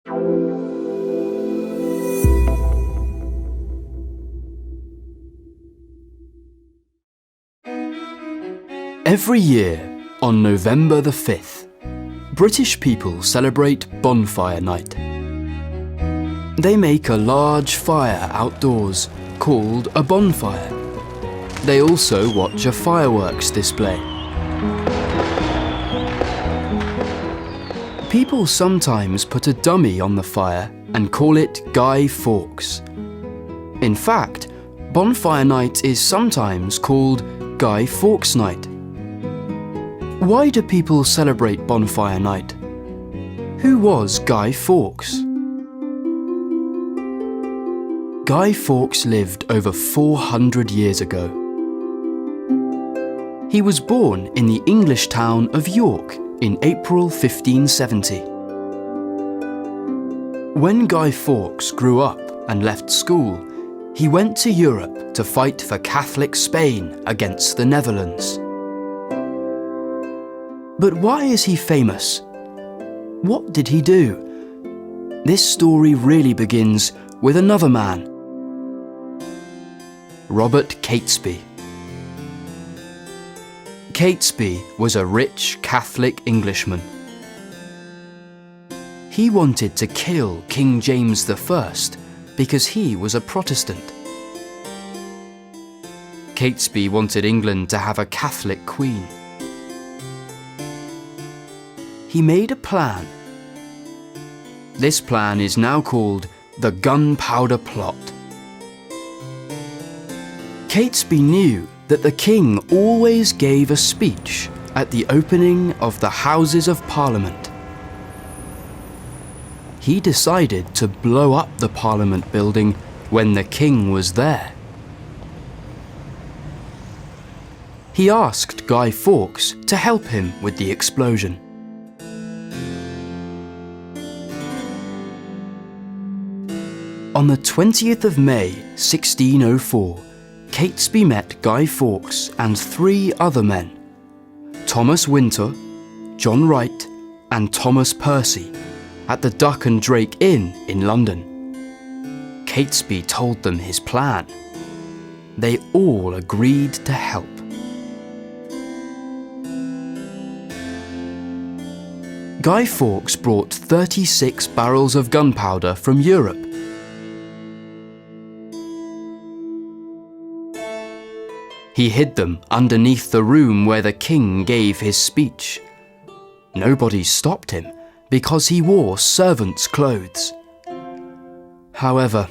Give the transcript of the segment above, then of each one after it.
Every year, on November the 5th, British people celebrate Bonfire Night. They make a large fire outdoors called a bonfire. They also watch a fireworks display. People sometimes put a dummy on the fire and call it Guy Fawkes. In fact, Bonfire Night is sometimes called Guy Fawkes Night. Why do people celebrate Bonfire Night? Who was Guy Fawkes? Guy Fawkes lived over 400 years ago. He was born in the English town of York in April 1570. When Guy Fawkes grew up and left school, he went to Europe to fight for Catholic Spain against the Netherlands. But why is he famous? What did he do? This story really begins with another man, Robert Catesby. Catesby was a rich Catholic Englishman. He wanted to kill King James I because he was a Protestant. Catesby wanted England to have a Catholic queen. He made a plan. This plan is now called the Gunpowder Plot. Catesby knew that the king always gave a speech at the opening of the Houses of Parliament. He decided to blow up the Parliament building when the king was there. He asked Guy Fawkes to help him with the explosion. On the 20th of May, 1604, Catesby met Guy Fawkes and 3 other men, Thomas Winter, John Wright, and Thomas Percy, at the Duck and Drake Inn in London. Catesby told them his plan. They all agreed to help. Guy Fawkes brought 36 barrels of gunpowder from Europe. He hid them underneath the room where the king gave his speech. Nobody stopped him because he wore servant's clothes. However,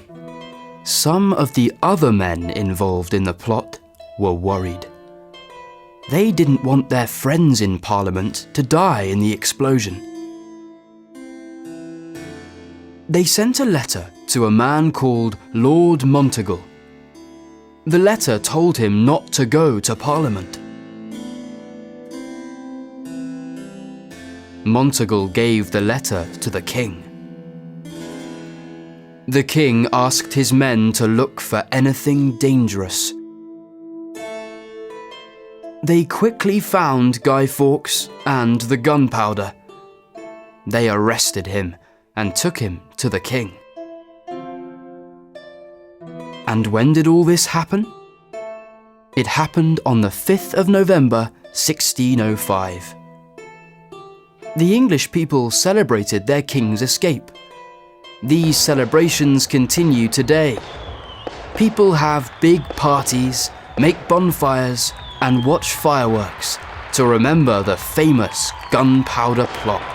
some of the other men involved in the plot were worried. They didn't want their friends in Parliament to die in the explosion. They sent a letter to a man called Lord Monteagle. The letter told him not to go to Parliament. Monteagle gave the letter to the king. The king asked his men to look for anything dangerous. They quickly found Guy Fawkes and the gunpowder. They arrested him and took him to the king. And when did all this happen? It happened on the 5th of November, 1605. The English people celebrated their king's escape. These celebrations continue today. People have big parties, make bonfires, and watch fireworks to remember the famous Gunpowder Plot.